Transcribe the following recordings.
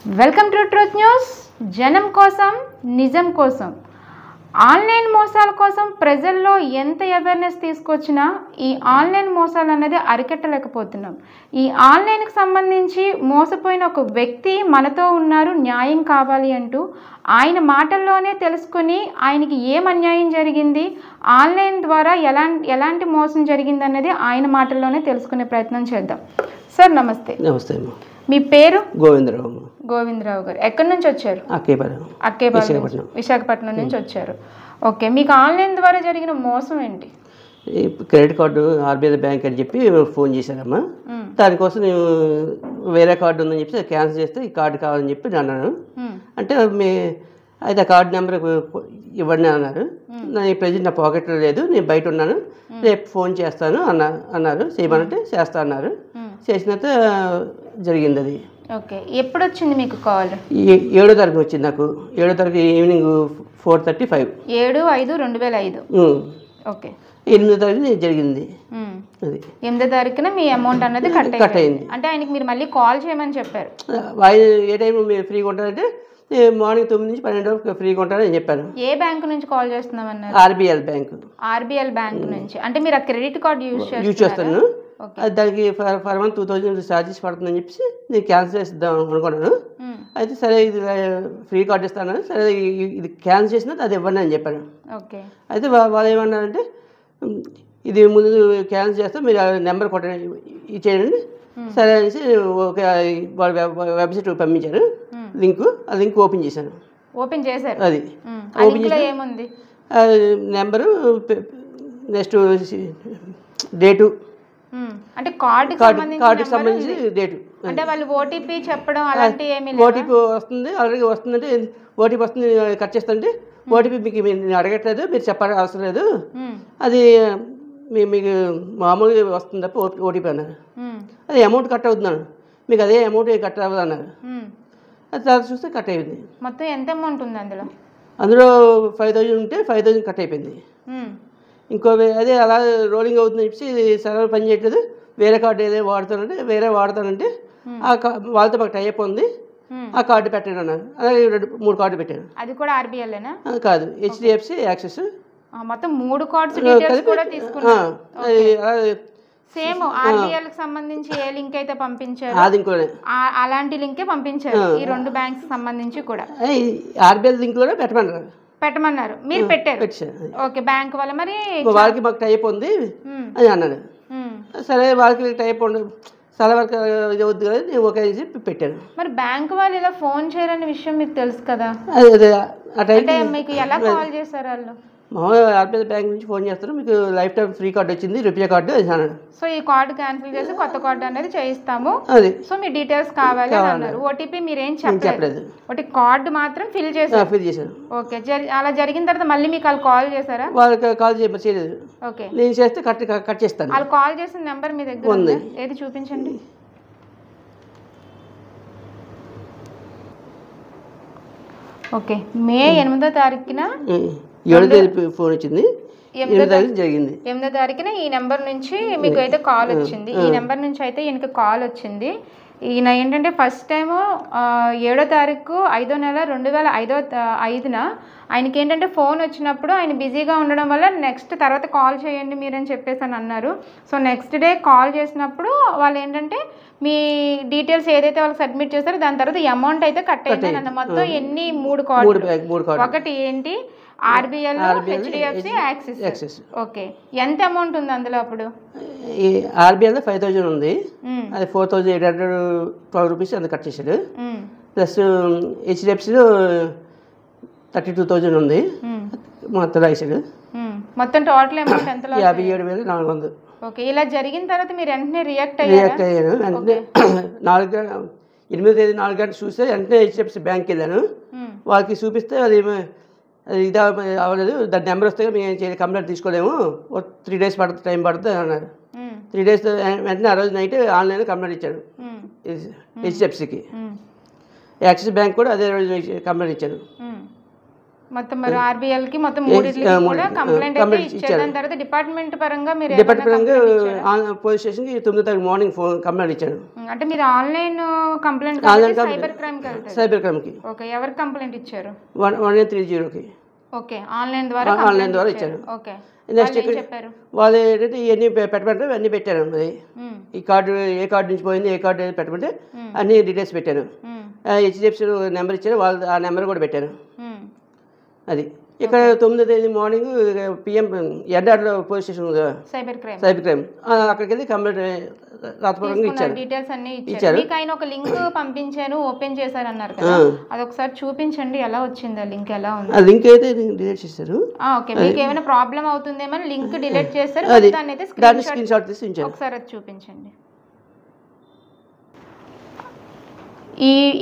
Welcome to truth news. జనం కోసం నిజం కోసం ఆన్లైన్ మోసాల కోసం ప్రజల్లో ఎంత అవేర్నెస్ తీసుకొచ్చినా ఈ ఆన్లైన్ మోసాలు అనేది అరికట్టలేకపోతున్నాం. ఈ ఆన్లైన్కి సంబంధించి మోసపోయిన ఒక వ్యక్తి మనతో ఉన్నారు, న్యాయం కావాలి అంటూ ఆయన మాటల్లోనే తెలుసుకొని ఆయనకి ఏం అన్యాయం జరిగింది, ఆన్లైన్ ద్వారా ఎలాంటి మోసం జరిగింది అన్నది ఆయన మాటల్లోనే తెలుసుకునే ప్రయత్నం చేద్దాం. సార్ నమస్తే. నమస్తే. మీ పేరు? గోవిందరావు. గోవిందరావు గారు ఎక్కడి నుంచి వచ్చారు? అక్కేపాలెం, విశాఖపట్నం నుంచి వచ్చారు. ఓకే, మీకు ఆన్లైన్ ద్వారా జరిగిన మోసం ఏంటి? క్రెడిట్ కార్డు ఆర్బీఐ బ్యాంక్ అని చెప్పి ఫోన్ చేశారమ్మా. దానికోసం నేను వేరే కార్డు ఉందని చెప్పి క్యాన్సిల్ చేస్తే ఈ కార్డు కావాలని చెప్పి అన్నాను. అంటే అయితే ఆ కార్డు నెంబర్ ఇవ్వండి అన్నారు. నేను ప్రజెంట్ నా పాకెట్లో లేదు, నేను బయట ఉన్నాను, రేపు ఫోన్ చేస్తాను అన్నారు. చేయమనంటే చేస్తా అన్నారు. చేసినంత జరిగింది అది. ఓకే, ఎప్పుడు వచ్చింది మీకు కాల్? 7వ తారీఖు వచ్చింది నాకు. 7వ తారీఖు ఈవినింగ్ 4:35. 7/5/2005. ఓకే, 8వ తారీఖు జరిగింది అది. 8వ తారీఖున మీ అమౌంట్ అన్నది కట్ అయింది. అంటే ఆయనకి మీరు మళ్ళీ కాల్ చేయమని చెప్పారు. ఏ టైం మీరు ఫ్రీగా ఉంటారంటే మార్నింగ్ 9 నుంచి 12 వరకు ఫ్రీగా ఉంటారని చెప్పాను. ఏ బ్యాంక్ నుంచి కాల్ చేస్తున్నామన్నారు? RBL bank. ఆర్బీఎల్ బ్యాంక్ నుంచి. అంటే మీరు ఆ క్రెడిట్ కార్డు యూజ్ చేస్తాను. అది దానికి ఫర్ మంత్ 2000 ఛార్జెస్ పడుతుందని చెప్పి నేను క్యాన్సిల్ చేద్దాం అనుకున్నాను. అయితే సరే ఇది ఫ్రీ కార్డు ఇస్తాను, సరే ఇది క్యాన్సిల్ చేసినా అది ఇవ్వండి అని చెప్పాను. ఓకే, అయితే వాళ్ళు ఏమన్నారంటే ఇది ముందు క్యాన్సిల్ చేస్తే మీరు నెంబర్ కొట్టండి ఇచ్చేయండి. సరే అనేసి ఒక వెబ్సైట్ పంపించారు లింక్. ఆ లింక్ ఓపెన్ చేశాను. ఓపెన్ చేశారు. అది ఓపెన్ చేసి ఏముంది నెంబరు, నెక్స్ట్ డేటు, అంటే కార్డుకి సంబంధించి డేటు. అంటే వాళ్ళు ఓటీపీ చెప్పడం అలాంటి ఏమీ లేదు. ఓటీపీ వస్తుంది, ఆల్రెడీ వస్తుందంటే ఓటీపీ వస్తుంది, కట్ చేస్తుంటే ఓటీపీ మీకు నేను అడగట్లేదు, మీరు చెప్పాల్సిన అవసరం లేదు, అది మీకు మామూలుగా వస్తుంది తప్ప ఓటీపీ అన్నారు. అది అమౌంట్ కట్ అవుతున్నాను, మీకు అదే అమౌంట్ కట్ అవ్వదు అన్నారు. అది తర్వాత చూస్తే కట్ అయిపోయింది. మొత్తం ఎంత అమౌంట్ ఉంది అందులో 5000 ఉంటే 5000 కట్ అయిపోయింది. ఇంకో అదే అలా రోలింగ్ అవుతుందని చెప్పి సర్వర్ పని చేయట్లేదు, వేరే కార్డు ఏదో వాడతానంటే వాళ్ళతో మాకు టైప్ ఉంది, ఆ కార్డు పెట్టండి అన్నారు. అలాగే 2-3 కార్డు పెట్టాను. అది కూడా ఆర్బీఎల్ఏనా? కాదు, హెచ్డిఎఫ్సి, యాక్సిస్, మొత్తం 3 కార్డ్స్ డీటెయిల్స్ కూడా తీసుకున్నారు. సేమ్ ఆర్బీఎల్ కి సంబంధించి ఏ లింక్ అయితే పంపించారు అలాంటి లింకే పంపించారు ఈ 2 బ్యాంక్స్ సంబంధించి కూడా. ఆర్బీఎల్ లింక్ కూడా పెట్టమన్నారు, మీరు పెట్టారు. ఓకే, బ్యాంక్ వల్ల మరి వాళ్ళకి మాకు టైప్ ఉంది అని అన్నాడు. సరే వాళ్ళకి టైప్ ఉండదు, చాలా వరకు ఇది వద్దు కదా, నేను ఓకే చేసి పెట్టాను. మరి బ్యాంక్ వాళ్ళు ఇలా ఫోన్ చేయాలనే విషయం మీకు తెలుసు కదా, అంటే మీకు ఎలా కాల్ చేశారు వాళ్ళు? మామూలుగా ఆర్బీఐ బ్యాంక్ నుంచి ఫోన్ చేస్తారు, మీకు లైఫ్ టైం ఫ్రీ కార్డు వచ్చింది, రూపాయ కార్డు అన్నాడు. సో ఈ కార్డు క్యాన్సిల్ చేసి కొత్త కార్డు అనేది చేయిస్తాము, అది సో మీ డీటెయిల్స్ కావాలి అని అన్నారు. ఓటీపీ మీరేం చెప్పలేదు, ఒకటి కార్డు మాత్రం ఫిల్ చేశారు. ఓకే, అలా జరిగిన తర్వాత మళ్ళీ మీకు వాళ్ళు కాల్ చేశారా? వాళ్ళకి కాల్ చేయలేదు. ఓకే, నేను చేస్తే కట్ చేస్తాను. వాళ్ళు కాల్ చేసిన నెంబర్ మీ దగ్గర ఉంది? ఏది చూపించండి. ఓకే, మే 8వ తారీఖున 7వ తారీఖు ఫోన్ వచ్చింది, 8వ తారీఖు జరిగింది. 8వ తారీఖున ఈ నెంబర్ నుంచి మీకు అయితే కాల్ వచ్చింది. ఈ నెంబర్ నుంచి అయితే ఈయనకి కాల్ వచ్చింది. ఈయన ఏంటంటే ఫస్ట్ టైము 7వ తారీఖు 5వ నెల 2005న ఆయనకి ఏంటంటే ఫోన్ వచ్చినప్పుడు ఆయన బిజీగా ఉండడం వల్ల నెక్స్ట్ తర్వాత కాల్ చేయండి మీరని చెప్పేసి అని అన్నారు. సో నెక్స్ట్ డే కాల్ చేసినప్పుడు వాళ్ళు ఏంటంటే మీ డీటెయిల్స్ ఏదైతే వాళ్ళకి సబ్మిట్ చేస్తారో దాని తర్వాత అమౌంట్ అయితే కట్ అయింది అన్న. మొత్తం ఎన్ని 3 కార్డు, ఒకటి ఏంటి ఆర్బీఎల్, హెచ్డిఎఫ్సి, యాక్సిస్. ఓకే, ఎంత అమౌంట్ ఉంది అందులో? అప్పుడు ఆర్బీఎల్ 5000 ఉంది, అది 4812 రూపీస్ అంత కట్ చేశాడు. ప్లస్ హెచ్డిఎఫ్సిలో 32000 ఉంది, మొత్తం రాశాడు. మొత్తం టోటల్ అమౌంట్ ఎంత? 57,400. ఓకే, ఇలా జరిగిన తర్వాత మీరు వెంటనే రియాక్ట్ అయ్యాను. వెంటనే 8వ తేదీ 4 గంటలు చూస్తే వెంటనే హెచ్డిఎఫ్సి బ్యాంక్కి వెళ్ళాను. వాళ్ళకి చూపిస్తే అది ఇది అవ్వలేదు, దాని నెంబర్ వస్తే మేము చేయాలి, కంప్లైంట్ తీసుకోలేము, 3 days టైం పడుతుంది అన్నారు. 3 days వెంటనే ఆ రోజు నైట్ ఆన్లైన్లో కంప్లైంట్ ఇచ్చాను హెచ్డిఎఫ్సికి. యాక్సిస్ బ్యాంక్ కూడా అదే రోజు కంప్లైంట్ ఇచ్చాను. మొత్తం మరి ఆర్బీఎల్ కి మొత్తం మూడింటికి కూడా కంప్లైంట్ అయితే ఇచ్చారు. దాని తర్వాత డిపార్ట్మెంట్ పరంగా మీరు పోలీస్ స్టేషన్కి 9 తారీఖు మార్నింగ్ కంప్లైంట్ ఇచ్చాను. అంటే మీరు ఆన్లైన్ కంప్లైంట్ సైబర్ క్రైమ్ కి వెళ్తారు. సైబర్ క్రైమ్కి. ఓకే, ఎవరు కంప్లైంట్ ఇచ్చారు? 1830కి. ఓకే, ఆన్లైన్ ద్వారా ఇచ్చాను. ఓకే, నెక్స్ట్ వాళ్ళు ఏంటంటే ఇవన్నీ పెట్టమంటే అన్నీ పెట్టాను. మరి ఈ కార్డు ఏ కార్డు నుంచి పోయింది, ఏ కార్డు పెట్టమంటే అన్ని డీటెయిల్స్ పెట్టాను. హెచ్డిఎఫ్సి నెంబర్ ఇచ్చాను, వాళ్ళు ఆ నెంబర్ కూడా పెట్టాను. అది ఇక్కడ 9వ తేదీ మార్నింగ్ పిఎం ఎండార్లో పోలీస్ స్టేషన్ ఉంది కదా, సైబర్ క్రైమ్, అక్కడికి వెళ్ళి కంప్లైంట్ రాతపూర్వకంగా ఇచ్చారు. డీటెయిల్స్ అన్ని ఇచ్చారు. మీకు ఆయన ఒక లింక్ పంపించాను, ఓపెన్ చేశారు అన్నారు కదా, అది ఒకసారి చూపించండి ఎలా వచ్చింది, ఆ లింక్ ఎలా ఉంది. ఆ లింక్ అయితే డిలీట్ చేశారు. ఓకే, మీకు ఏమైనా ప్రాబ్లం అవుతుందేమో లింక్ డిలీట్ చేశారు, దాన్ని అయితే స్క్రీన్ షాట్ తీసి ఉంచారు. ఒకసారి అది చూపించండి.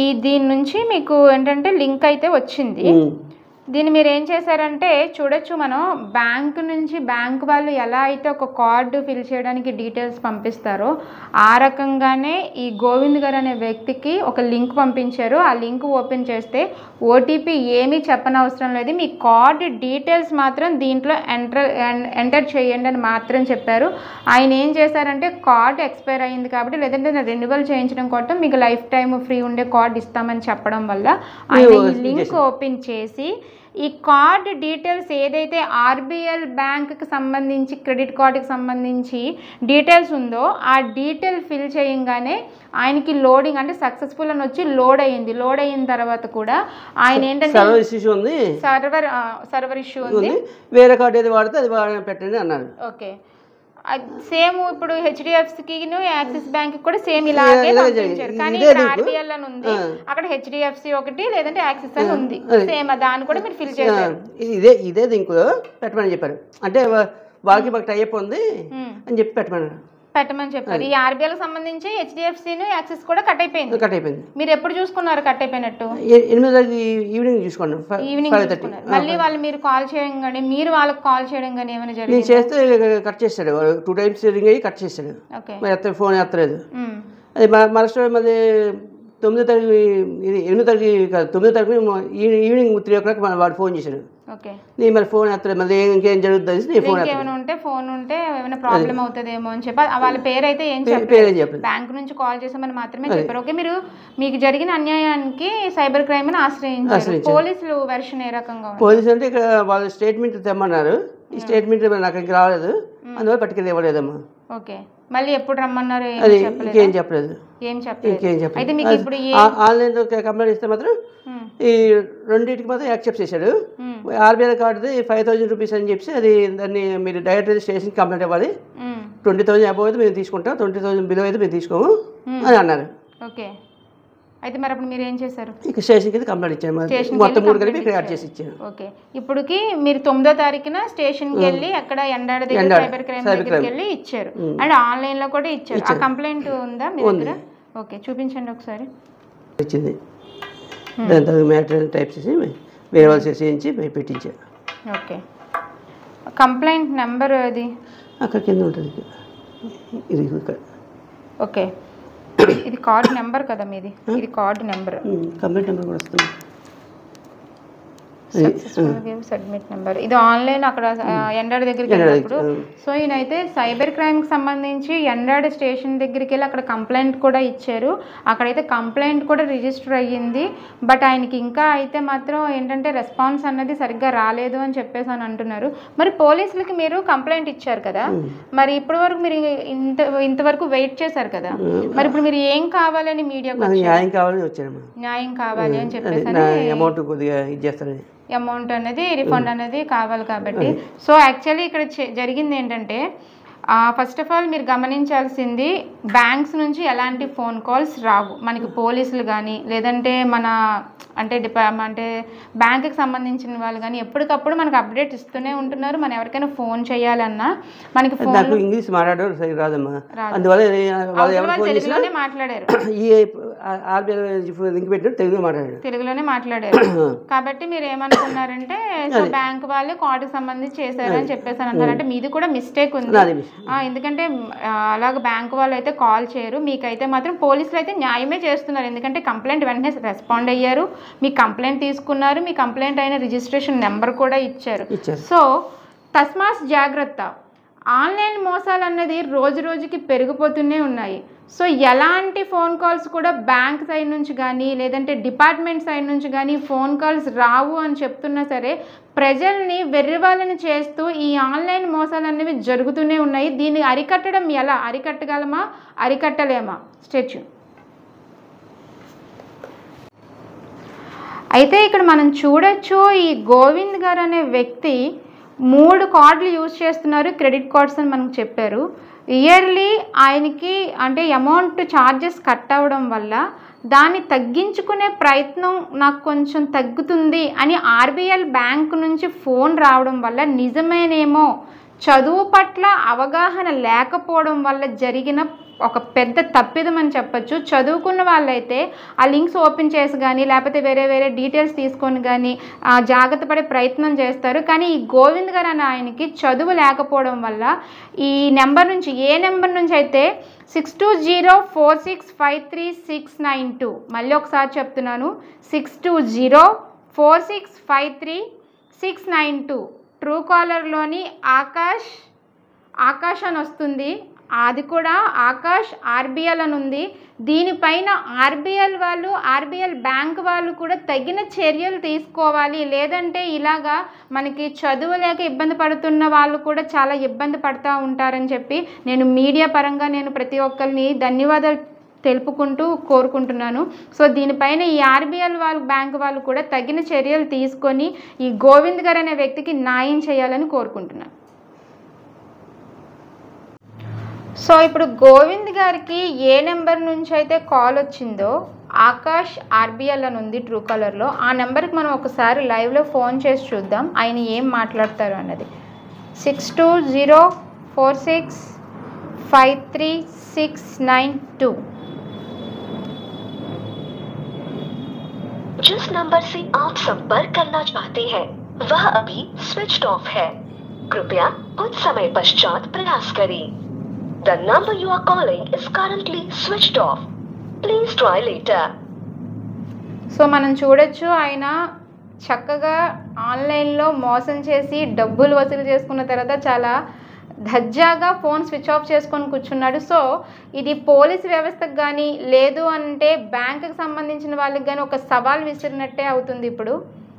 ఈ దీని నుంచి మీకు ఏంటంటే లింక్ అయితే వచ్చింది. దీన్ని మీరు ఏం చేశారంటే చూడొచ్చు, మనం బ్యాంక్ నుంచి బ్యాంక్ వాళ్ళు ఎలా అయితే ఒక కార్డు ఫిల్ చేయడానికి డీటెయిల్స్ పంపిస్తారో ఆ రకంగానే ఈ గోవింద్ గారు అనే వ్యక్తికి ఒక లింక్ పంపించారు. ఆ లింక్ ఓపెన్ చేస్తే ఓటీపీ ఏమీ చెప్పనవసరం లేదు, మీ కార్డు డీటెయిల్స్ మాత్రం దీంట్లో ఎంటర్ చేయండి అని మాత్రం చెప్పారు. ఆయన ఏం చేశారంటే కార్డు ఎక్స్పైర్ అయ్యింది కాబట్టి, లేదంటే రెన్యువల్ చేయించడం కోసం మీకు లైఫ్ టైం ఫ్రీ ఉండే కార్డు ఇస్తామని చెప్పడం వల్ల ఆయన ఈ లింక్ ఓపెన్ చేసి ఈ కార్డ్ డీటెయిల్స్ ఏదైతే ఆర్బీఎల్ బ్యాంక్కి సంబంధించి క్రెడిట్ కార్డుకి సంబంధించి డీటెయిల్స్ ఉందో ఆ డీటెయిల్ ఫిల్ చేయగానే ఆయనకి లోడింగ్ అంటే సక్సెస్ఫుల్ అని వచ్చి లోడ్ అయ్యింది. లోడ్ అయిన తర్వాత కూడా ఆయన ఏంటంటే సర్వర్ ఇష్యూ ఉంది, వేరే కార్డు ఏది వాడితే అది పెట్టండి అన్నారు. ఓకే, సేమ్ ఇప్పుడు హెచ్డిఎఫ్సికి యాక్సిస్ బ్యాంక్ కూడా సేమ్ ఇలాగే పంపించారు, కానీ ఇక్కడ ఆర్బీఎల్ అని ఉంది, అక్కడ హెచ్డిఎఫ్సి ఒకటి లేదంటే యాక్సిస్ అని ఉంది, సేమ్ దాన్ని కూడా మీరు ఫిల్ చేశారు. ఇదే లింక్ పెట్టమని చెప్పారు. అంటే వాళ్ళకి మాకు టైప్ ఉంది అని చెప్పి పెట్టమని చెప్పారు. ఈ ఆర్బీఎల్ సంబంధించి హెచ్డిఎఫ్సి యాక్సిస్ కూడా కట్ అయిపోయింది. మీరు ఎప్పుడు చూసుకున్నారు కట్ అయిపోయినట్టు? 8 ఈవినింగ్ చూసుకున్నాను. మళ్ళీ వాళ్ళు మీరు కాల్ చేయడం కానీ మీరు వాళ్ళకి కాల్ చేయడం కానీ ఏమైనా జరిగింది? చేస్తే కట్ చేస్తాడు, 2 టైమ్స్ రింగ్ అయ్యి కట్ చేస్తాడు, ఫోన్ ఎత్తలేదు. అది మరొక మళ్ళీ 9వ తారీఖు, ఇది 8వ తారీఖు కాదు 9వ తారీఖు ఈవినింగ్ 3 o'clock వాడు ఫోన్ చేశాడు. నేను మరి ఫోన్ ఎత్తలేదు, మళ్ళీ ఇంకేం జరుగుతుంది ఫోన్ ఉంటే ఏమైనా ప్రాబ్లం అవుతుందేమో అని చెప్పి వాళ్ళ పేరు అయితే ఏం చెప్పలేదు, బ్యాంక్ నుంచి కాల్ చేసామని మాత్రమే చెప్పారు. ఓకే, మీకు జరిగిన అన్యాయానికి సైబర్ క్రైమ్ ని ఆశ్రయించారు. పోలీసులు వెర్షన్ ఏ రకంగా? పోలీసు అంటే ఇక్కడ వాళ్ళు స్టేట్మెంట్ తెమ్మన్నారు, ఈ స్టేట్మెంట్ నాకు ఇంకా రాలేదు, అందువల్ల పట్టుకెళ్ళి ఇవ్వలేదమ్మా. ఓకే, మళ్ళీ ఎప్పుడు రమ్మన్నారు? ఇంకేం చెప్పలేదు. అయితే మీకు ఇప్పుడు ఆన్లైన్ కంప్లైంట్ ఇస్తే మాత్రం ఈ రెండింటికి మాత్రం యాక్సెప్ట్ చేశాడు. ఆర్బీఐ కార్డుది 5,000 రూపీస్ అని చెప్పి అది దాన్ని మీరు డైరెక్ట్ స్టేషన్కి కంప్లైంట్ ఇవ్వాలి, 20,000 అబౌవ్ అయితే మేము తీసుకుంటాం, 20,000 బిలో అయితే మేము తీసుకోము అని అన్నారు. ఓకే, అయితే మరి అప్పుడు మీరు ఏం చేశారు? ఇక స్టేషన్కి అయితే కంప్లైంట్ ఇచ్చాము, మొత్తం 3 కలిపి ఇక్కడ యాడ్ చేసి ఇచ్చాను. ఓకే, ఇప్పటికి మీరు 9వ తారీఖున స్టేషన్కి వెళ్ళి అక్కడ ఎండాడ దగ్గర సైబర్ క్రైమ్ దగ్గరికి వెళ్ళి ఇచ్చారు, అండ్ ఆన్లైన్లో కూడా ఇచ్చారు. ఆ కంప్లైంట్ ఉందా మీ దగ్గర? ఓకే, చూపించండి ఒకసారి. ఇచ్చింది, దాని తర్వాత మ్యాటర్ టైప్ చేసి వేరే వాళ్ళు చేసి పెట్టించారు. ఓకే, కంప్లైంట్ నెంబర్ అది అక్కడ కింద ఉంటుంది, ఇది ఓకే, ఇది కార్డ్ నెంబర్ కదా మీది, ఇది కార్డ్ నెంబర్, కంప్లైంట్ నెంబర్ కూడా వస్తుంది, సబ్మిట్ నెంబర్. ఇది ఆన్లైన్ అక్కడ ఎండాడ్ దగ్గరికి వెళ్ళినప్పుడు. సో ఈయనైతే సైబర్ క్రైమ్కి సంబంధించి ఎండాడ్ స్టేషన్ దగ్గరికి వెళ్ళి అక్కడ కంప్లైంట్ కూడా ఇచ్చారు, అక్కడైతే కంప్లైంట్ కూడా రిజిస్టర్ అయ్యింది. బట్ ఆయనకి ఇంకా అయితే మాత్రం ఏంటంటే రెస్పాన్స్ అన్నది సరిగ్గా రాలేదు అని చెప్పేసి అని అంటున్నారు. మరి పోలీసులకి మీరు కంప్లైంట్ ఇచ్చారు కదా, మరి ఇప్పటి వరకు మీరు ఇంతవరకు వెయిట్ చేశారు కదా, మరి ఇప్పుడు మీరు ఏం కావాలని మీడియాకు న్యాయం కావాలి అని చెప్పేసి అమౌంట్ అనేది రిఫండ్ అనేది కావాలి కాబట్టి. సో యాక్చువల్లీ ఇక్కడ జరిగింది ఏంటంటే ఫస్ట్ ఆఫ్ ఆల్ మీరు గమనించాల్సింది, బ్యాంక్స్ నుంచి ఎలాంటి ఫోన్ కాల్స్ రావు మనకి, పోలీసులు కానీ లేదంటే మన అంటే బ్యాంకుకి సంబంధించిన వాళ్ళు కానీ ఎప్పటికప్పుడు మనకు అప్డేట్ ఇస్తూనే ఉంటున్నారు. మనం ఎవరికైనా ఫోన్ చేయాలన్నా మనకి ఫోన్ ఇంగ్లీష్ మాట్లాడారు తెలుగులోనే మాట్లాడారు, తెలుగులోనే మాట్లాడారు. కాబట్టి మీరు ఏమనుకున్నారంటే సో బ్యాంక్ వాళ్ళు కార్డుకి సంబంధించి చేశారని చెప్పేసి అన్నారు. అంటే మీది కూడా మిస్టేక్ ఉంది, ఎందుకంటే అలాగ బ్యాంకు వాళ్ళు అయితే కాల్ చేయరు, మీకైతే మాత్రం పోలీసులు అయితే న్యాయమే చేస్తున్నారు. ఎందుకంటే కంప్లైంట్ వెంటనే రెస్పాండ్ అయ్యారు, మీ కంప్లైంట్ తీసుకున్నారు, మీ కంప్లైంట్ అయిన రిజిస్ట్రేషన్ నెంబర్ కూడా ఇచ్చారు. సో తస్మాత్ జాగ్రత్త. ఆన్లైన్ మోసాలు అన్నది రోజు రోజుకి పెరిగిపోతూనే ఉన్నాయి. సో ఎలాంటి ఫోన్ కాల్స్ కూడా బ్యాంక్ సైడ్ నుంచి కానీ లేదంటే డిపార్ట్మెంట్ సైడ్ నుంచి కానీ ఫోన్ కాల్స్ రావు అని చెప్తున్నా సరే ప్రజల్ని వెర్రివాళ్ళని చేస్తూ ఈ ఆన్లైన్ మోసాలు అనేవి జరుగుతూనే ఉన్నాయి. దీన్ని అరికట్టడం ఎలా? అరికట్టగలమా? అరికట్టలేమా? స్టేట్యూ. అయితే ఇక్కడ మనం చూడొచ్చు, ఈ గోవింద్ గారు అనే వ్యక్తి 3 కార్డులు యూజ్ చేస్తున్నారు, క్రెడిట్ కార్డ్స్ అని మనకు చెప్పారు. ఇయర్లీ ఆయనకి అంటే అమౌంట్ ఛార్జెస్ కట్ అవ్వడం వల్ల దాన్ని తగ్గించుకునే ప్రయత్నం నాకు కొంచెం తగ్గుతుంది అని ఆర్బీఎల్ బ్యాంక్ నుంచి ఫోన్ రావడం వల్ల నిజమేనేమో చదువు పట్ల అవగాహన లేకపోవడం వల్ల జరిగిన ఒక పెద్ద తప్పిదం అని చెప్పచ్చు. చదువుకున్న వాళ్ళైతే ఆ లింక్స్ ఓపెన్ చేసి కానీ లేకపోతే వేరే వేరే డీటెయిల్స్ తీసుకొని కానీ జాగ్రత్త పడే ప్రయత్నం చేస్తారు. కానీ ఈ గోవింద్ గారు అనే ఆయనకి చదువు లేకపోవడం వల్ల ఈ నెంబర్ నుంచి, ఏ నెంబర్ నుంచి అయితే 6204653692, మళ్ళీ ఒకసారి చెప్తున్నాను, 6204653692, ట్రూ కాలర్లోని ఆకాష్ అని వస్తుంది, అది కూడా ఆకాష్ ఆర్బీఎల్ అని ఉంది. దీనిపైన ఆర్బీఎల్ బ్యాంక్ వాళ్ళు కూడా తగిన చర్యలు తీసుకోవాలి. లేదంటే ఇలాగా మనకి చదువు లేక ఇబ్బంది పడుతున్న వాళ్ళు కూడా చాలా ఇబ్బంది పడుతూ ఉంటారని చెప్పి నేను మీడియా పరంగా నేను ప్రతి ఒక్కరిని ధన్యవాదాలు తెలుపుకుంటూ కోరుకుంటున్నాను. సో దీనిపైన ఈ ఆర్బీఎల్ బ్యాంక్ వాళ్ళు కూడా తగిన చర్యలు తీసుకొని ఈ గోవింద్ గారు అనే వ్యక్తికి న్యాయం చేయాలని కోరుకుంటున్నాను. సో ఇప్పుడు గోవింద్ గారికి ఏ నెంబర్ నుంచి అయితే కాల్ వచ్చిందో ఆకాష్ ఆర్బీఎల్ అని ఉంది ట్రూ కాలర్లో, ఆ నెంబర్కి మనం ఒకసారి లైవ్లో ఫోన్ చేసి చూద్దాం ఆయన ఏం మాట్లాడతారు అన్నది. 6204653692. जिस नंबर से आप संपर्क करना चाहते हैं वह अभी स्विच्ड ऑफ है, कृपया कुछ समय पश्चात प्रयास करें. The number you are calling is currently switched off. Please try later. So మనం చూడొచ్చు ఆయన చక్కగా ఆన్లైన్లో మోసం చేసి డబ్బులు వసూలు చేసుకున్న తర్వాత చాలా దర్జాగా ఫోన్ స్విచ్ ఆఫ్ చేసుకొని కూర్చున్నాడు. సో ఇది పోలీస్ వ్యవస్థకు కానీ లేదు అంటే బ్యాంకుకి సంబంధించిన వాళ్ళకి కానీ ఒక సవాల్ విసిరినట్టే అవుతుంది ఇప్పుడు.